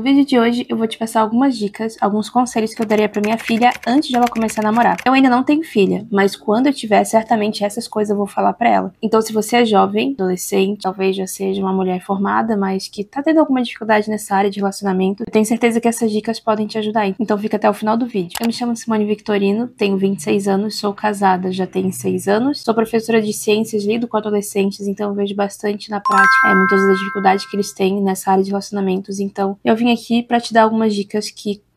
No vídeo de hoje eu vou te passar algumas dicas, alguns conselhos que eu daria pra minha filha antes de ela começar a namorar. Eu ainda não tenho filha, mas quando eu tiver, certamente essas coisas eu vou falar pra ela. Então se você é jovem, adolescente, talvez já seja uma mulher formada, mas que tá tendo alguma dificuldade nessa área de relacionamento, eu tenho certeza que essas dicas podem te ajudar. Então fica até o final do vídeo. Eu me chamo Simone Victorino, tenho 26 anos, sou casada já tem 6 anos, sou professora de ciências, lido com adolescentes, então eu vejo bastante na prática muitas das dificuldades que eles têm nessa área de relacionamentos. Então eu vim aqui pra te dar algumas dicas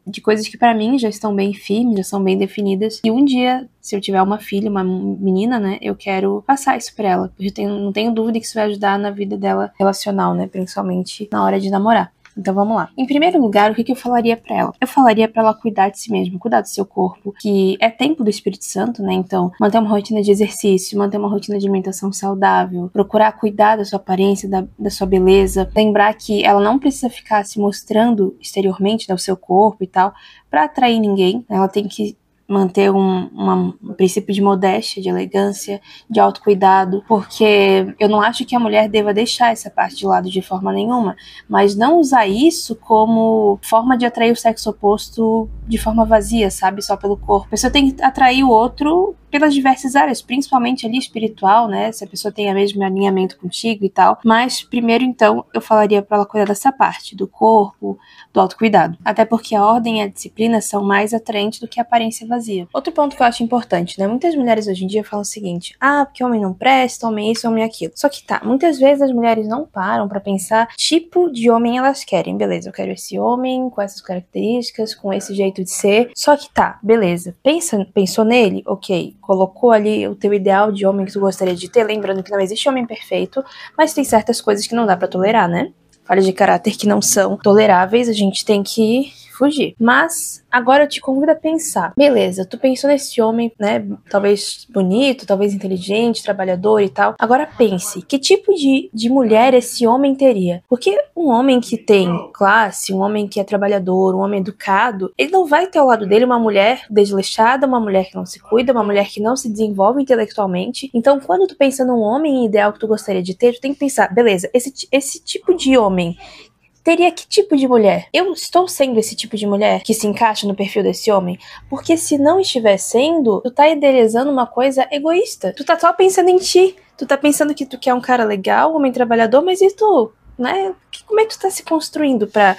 de coisas que pra mim já estão bem firmes, já são bem definidas. E um dia, se eu tiver uma filha, uma menina, né, eu quero passar isso pra ela. Porque não tenho dúvida que isso vai ajudar na vida dela relacional, né, principalmente na hora de namorar. Então vamos lá. Em primeiro lugar, o que eu falaria pra ela? Eu falaria pra ela cuidar de si mesma, cuidar do seu corpo, que é tempo do Espírito Santo, né? Então, manter uma rotina de exercício, manter uma rotina de alimentação saudável, procurar cuidar da sua aparência, da sua beleza, lembrar que ela não precisa ficar se mostrando exteriormente, né, o seu corpo e tal, pra atrair ninguém. Ela tem que manter um princípio de modéstia, de elegância, de autocuidado, porque eu não acho que a mulher deva deixar essa parte de lado de forma nenhuma, mas não usar isso como forma de atrair o sexo oposto de forma vazia, sabe? Só pelo corpo. A pessoa tem que atrair o outro pelas diversas áreas, principalmente ali espiritual, né? Se a pessoa tem o mesmo alinhamento contigo e tal. Mas primeiro, então, eu falaria pra ela cuidar dessa parte, do corpo, do autocuidado. Até porque a ordem e a disciplina são mais atraentes do que a aparência vazia. Outro ponto que eu acho importante, né? Muitas mulheres hoje em dia falam o seguinte: porque homem não presta, homem isso, homem aquilo. Só que muitas vezes as mulheres não param pra pensar tipo de homem elas querem. Beleza, eu quero esse homem com essas características, com esse jeito de ser. Só que beleza. Pensou nele? Ok. Colocou ali o teu ideal de homem que tu gostaria de ter, lembrando que não existe homem perfeito, mas tem certas coisas que não dá pra tolerar, né? Falhas de caráter que não são toleráveis, a gente tem que fugir. Mas agora eu te convido a pensar. Beleza, tu pensou nesse homem, né? Talvez bonito, talvez inteligente, trabalhador e tal. Agora pense, que tipo de mulher esse homem teria? Porque um homem que tem classe, um homem que é trabalhador, um homem educado, ele não vai ter ao lado dele uma mulher desleixada, uma mulher que não se cuida, uma mulher que não se desenvolve intelectualmente. Então, quando tu pensa num homem ideal que tu gostaria de ter, tu tem que pensar, beleza, esse tipo de homem teria que tipo de mulher? Eu estou sendo esse tipo de mulher que se encaixa no perfil desse homem? Porque se não estiver sendo, tu tá idealizando uma coisa egoísta. Tu tá só pensando em ti. Tu tá pensando que tu quer um cara legal, um homem trabalhador, mas e tu? Né? Como é que tu tá se construindo pra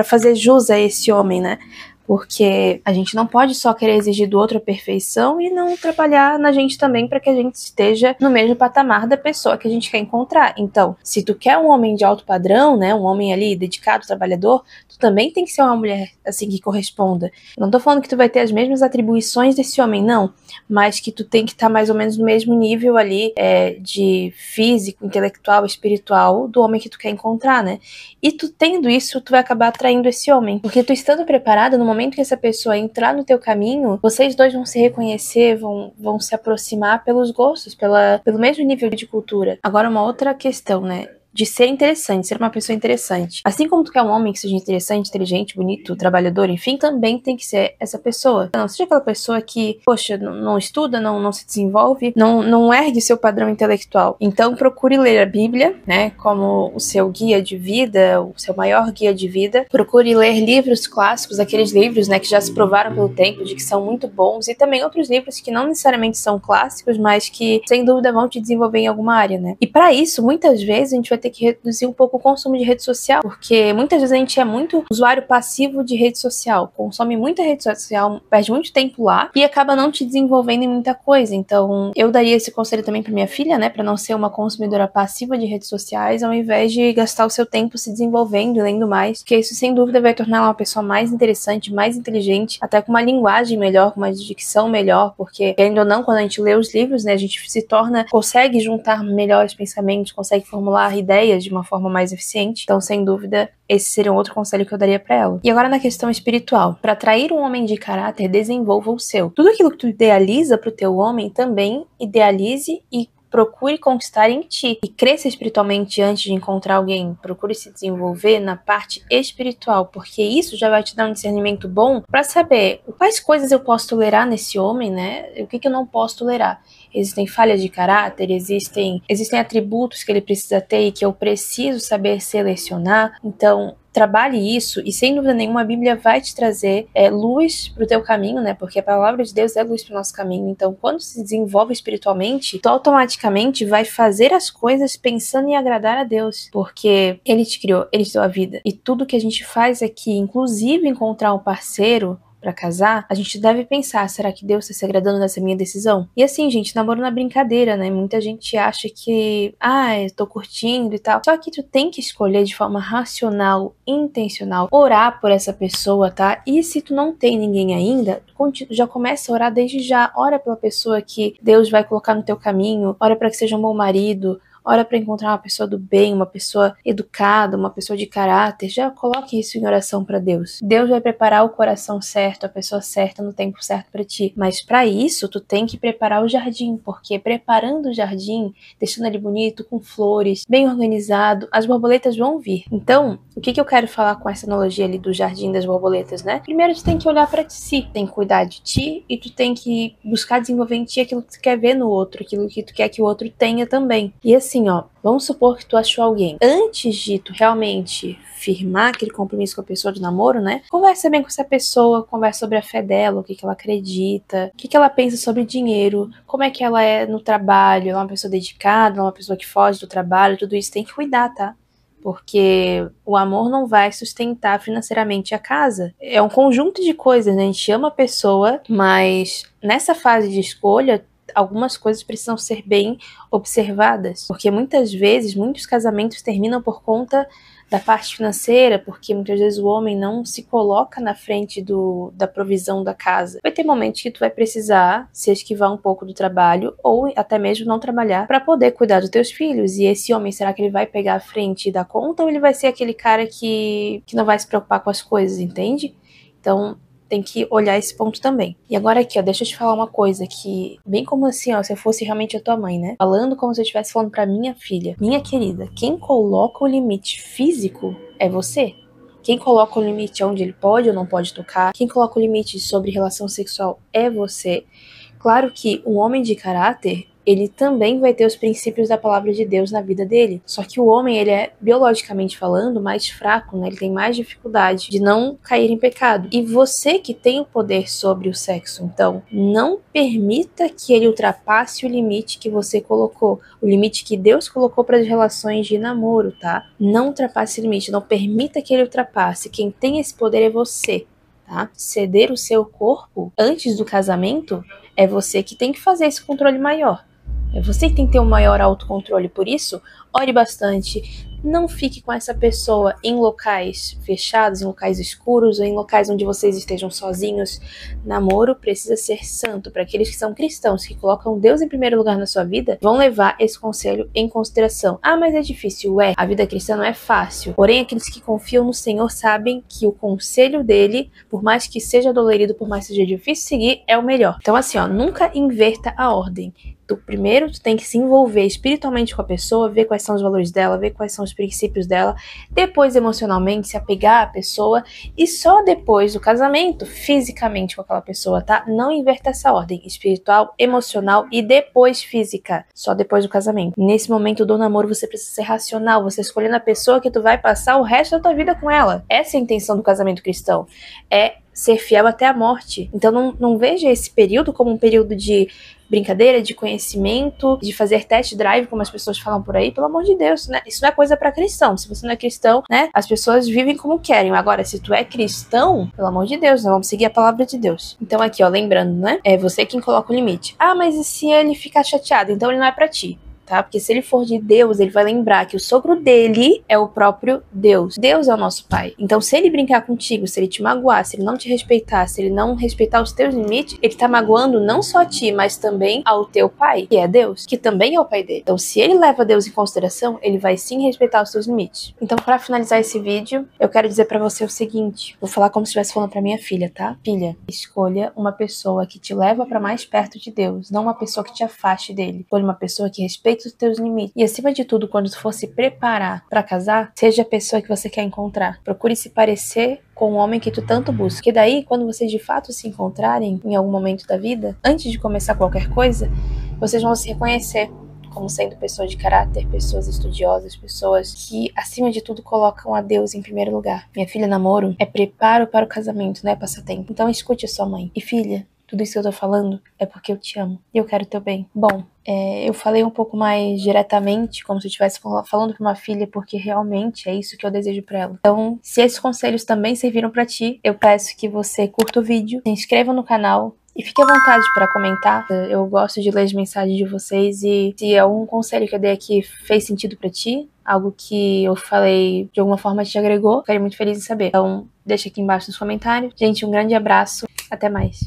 fazer jus a esse homem, né? Porque a gente não pode só querer exigir do outro a perfeição e não trabalhar na gente também para que a gente esteja no mesmo patamar da pessoa que a gente quer encontrar. Então, se tu quer um homem de alto padrão, né, um homem ali dedicado, trabalhador, tu também tem que ser uma mulher assim que corresponda. Eu não tô falando que tu vai ter as mesmas atribuições desse homem, não, mas que tu tem que estar mais ou menos no mesmo nível ali de físico, intelectual, espiritual do homem que tu quer encontrar, né? E tu tendo isso, tu vai acabar atraindo esse homem, porque tu estando preparada no momento que essa pessoa entrar no teu caminho, vocês dois vão se reconhecer, vão se aproximar pelos gostos, pelo mesmo nível de cultura. Agora, uma outra questão, né? De ser interessante, ser uma pessoa interessante. Assim como tu quer um homem que seja interessante, inteligente, bonito, trabalhador, enfim, também tem que ser essa pessoa. Não seja aquela pessoa que, poxa, não estuda, não se desenvolve, não ergue seu padrão intelectual. Então procure ler a Bíblia, né, como o seu guia de vida, o seu maior guia de vida. Procure ler livros clássicos, aqueles livros, né, que já se provaram pelo tempo de que são muito bons, e também outros livros que não necessariamente são clássicos, mas que sem dúvida vão te desenvolver em alguma área, né. E para isso, muitas vezes a gente vai ter que reduzir um pouco o consumo de rede social, porque muitas vezes a gente é muito usuário passivo de rede social, consome muita rede social, perde muito tempo lá e acaba não te desenvolvendo em muita coisa. Então, eu daria esse conselho também pra minha filha, né, pra não ser uma consumidora passiva de redes sociais, ao invés de gastar o seu tempo se desenvolvendo e lendo mais, porque isso sem dúvida vai tornar ela uma pessoa mais interessante, mais inteligente, até com uma linguagem melhor, com uma dicção melhor, porque, querendo ou não, quando a gente lê os livros, né, a gente consegue juntar melhores pensamentos, consegue formular ideias de uma forma mais eficiente. Então, sem dúvida, esse seria um outro conselho que eu daria pra ela. E agora na questão espiritual. Pra atrair um homem de caráter, desenvolva o seu. Tudo aquilo que tu idealiza pro teu homem, também idealize e procure conquistar em ti. E cresça espiritualmente antes de encontrar alguém. Procure se desenvolver na parte espiritual, porque isso já vai te dar um discernimento bom pra saber quais coisas eu posso tolerar nesse homem, né? O que eu não posso tolerar. Existem falhas de caráter, existem atributos que ele precisa ter e que eu preciso saber selecionar. Então, trabalhe isso, e sem dúvida nenhuma a Bíblia vai te trazer luz pro teu caminho, né? Porque a palavra de Deus é luz pro nosso caminho. Então, quando se desenvolve espiritualmente, tu automaticamente vai fazer as coisas pensando em agradar a Deus, porque Ele te criou, Ele te deu a vida. E tudo que a gente faz aqui, inclusive encontrar um parceiro pra casar, a gente deve pensar, será que Deus tá se agradando dessa minha decisão? E assim, gente, namoro na brincadeira, né? Muita gente acha que, eu tô curtindo e tal. Só que tu tem que escolher de forma racional, intencional, orar por essa pessoa, tá? E se tu não tem ninguém ainda, já começa a orar desde já. Ora pela pessoa que Deus vai colocar no teu caminho, ora pra que seja um bom marido, ora para encontrar uma pessoa do bem, uma pessoa educada, uma pessoa de caráter. Já coloque isso em oração para Deus. Deus vai preparar o coração certo, a pessoa certa no tempo certo para ti. Mas para isso, tu tem que preparar o jardim, porque preparando o jardim, deixando ele bonito, com flores, bem organizado, as borboletas vão vir. Então, o que eu quero falar com essa analogia ali do jardim das borboletas, né? Primeiro, tu tem que olhar para si, tem que cuidar de ti e tu tem que buscar desenvolver em ti aquilo que tu quer ver no outro, aquilo que tu quer que o outro tenha também. E assim, vamos supor que tu achou alguém. Antes de tu realmente firmar aquele compromisso com a pessoa de namoro, né? Conversa bem com essa pessoa, conversa sobre a fé dela, o que ela acredita, o que ela pensa sobre dinheiro, como é que ela é no trabalho, ela é uma pessoa dedicada, ela é uma pessoa que foge do trabalho, tudo isso tem que cuidar, tá? Porque o amor não vai sustentar financeiramente a casa. É um conjunto de coisas, né? A gente ama a pessoa, mas nessa fase de escolha, algumas coisas precisam ser bem observadas, porque muitas vezes, muitos casamentos terminam por conta da parte financeira, porque muitas vezes o homem não se coloca na frente da provisão da casa. Vai ter momentos que tu vai precisar se esquivar um pouco do trabalho, ou até mesmo não trabalhar, para poder cuidar dos teus filhos. E esse homem, será que ele vai pegar a frente e dar conta, ou ele vai ser aquele cara que não vai se preocupar com as coisas, entende? Então, tem que olhar esse ponto também. E agora aqui, deixa eu te falar uma coisa que, bem como assim, se eu fosse realmente a tua mãe, né? Falando como se eu estivesse falando pra minha filha. Minha querida, quem coloca o limite físico é você. Quem coloca o limite onde ele pode ou não pode tocar. Quem coloca o limite sobre relação sexual é você. Claro que um homem de caráter, ele também vai ter os princípios da palavra de Deus na vida dele. Só que o homem, ele é, biologicamente falando, mais fraco, né? Ele tem mais dificuldade de não cair em pecado. E você que tem o poder sobre o sexo, então, não permita que ele ultrapasse o limite que você colocou. O limite que Deus colocou para as relações de namoro, tá? Não ultrapasse o limite, não permita que ele ultrapasse. Quem tem esse poder é você. Tá? Ceder o seu corpo antes do casamento é você que tem que fazer esse controle maior. É você que tem que ter um maior autocontrole. Por isso, ore bastante. Não fique com essa pessoa em locais fechados, em locais escuros, ou em locais onde vocês estejam sozinhos. Namoro precisa ser santo. Para aqueles que são cristãos, que colocam Deus em primeiro lugar na sua vida, vão levar esse conselho em consideração. Mas é difícil. A vida cristã não é fácil. Porém, aqueles que confiam no Senhor sabem que o conselho dele, por mais que seja dolorido, por mais que seja difícil seguir, é o melhor. Então assim, nunca inverta a ordem. Primeiro, tu tem que se envolver espiritualmente com a pessoa, ver quais são os valores dela, ver quais são os princípios dela, depois emocionalmente se apegar à pessoa e só depois do casamento, fisicamente com aquela pessoa, tá? Não inverta essa ordem, espiritual, emocional e depois física, só depois do casamento. Nesse momento do namoro você precisa ser racional, você escolhendo a pessoa que tu vai passar o resto da tua vida com ela. Essa é a intenção do casamento cristão, é ser fiel até a morte. Então não veja esse período como um período de brincadeira, de conhecimento, de fazer test drive, como as pessoas falam por aí, pelo amor de Deus, né? Isso não é coisa pra cristão. Se você não é cristão, né? As pessoas vivem como querem. Agora, se tu é cristão, pelo amor de Deus, nós vamos seguir a palavra de Deus. Então aqui, lembrando, né? É você quem coloca o limite. Mas e se ele ficar chateado? Então ele não é pra ti. Tá? Porque se ele for de Deus, ele vai lembrar que o sogro dele é o próprio Deus. Deus é o nosso pai. Então, se ele brincar contigo, se ele te magoar, se ele não te respeitar, se ele não respeitar os teus limites, ele tá magoando não só a ti, mas também ao teu pai, que é Deus, que também é o pai dele. Então, se ele leva Deus em consideração, ele vai sim respeitar os teus limites. Então, para finalizar esse vídeo, eu quero dizer para você o seguinte, vou falar como se estivesse falando para minha filha, tá? Filha, escolha uma pessoa que te leva para mais perto de Deus, não uma pessoa que te afaste dele. Escolha uma pessoa que respeite os teus limites. E acima de tudo, quando tu for se preparar para casar, seja a pessoa que você quer encontrar. Procure se parecer com o homem que tu tanto busca. Que daí, quando vocês de fato se encontrarem em algum momento da vida, antes de começar qualquer coisa, vocês vão se reconhecer. como sendo pessoas de caráter, pessoas estudiosas, pessoas que, acima de tudo, colocam a Deus em primeiro lugar. Minha filha, namoro é preparo para o casamento, não é passatempo. Então escute a sua mãe. E filha, tudo isso que eu tô falando é porque eu te amo e eu quero o teu bem. Bom, eu falei um pouco mais diretamente, como se eu estivesse falando pra uma filha, porque realmente é isso que eu desejo pra ela. Então, se esses conselhos também serviram pra ti, eu peço que você curta o vídeo, se inscreva no canal e fique à vontade para comentar. Eu gosto de ler as mensagens de vocês e se algum conselho que eu dei aqui fez sentido pra ti, algo que eu falei de alguma forma te agregou, ficaria muito feliz em saber. Então, deixa aqui embaixo nos comentários. Gente, um grande abraço, até mais.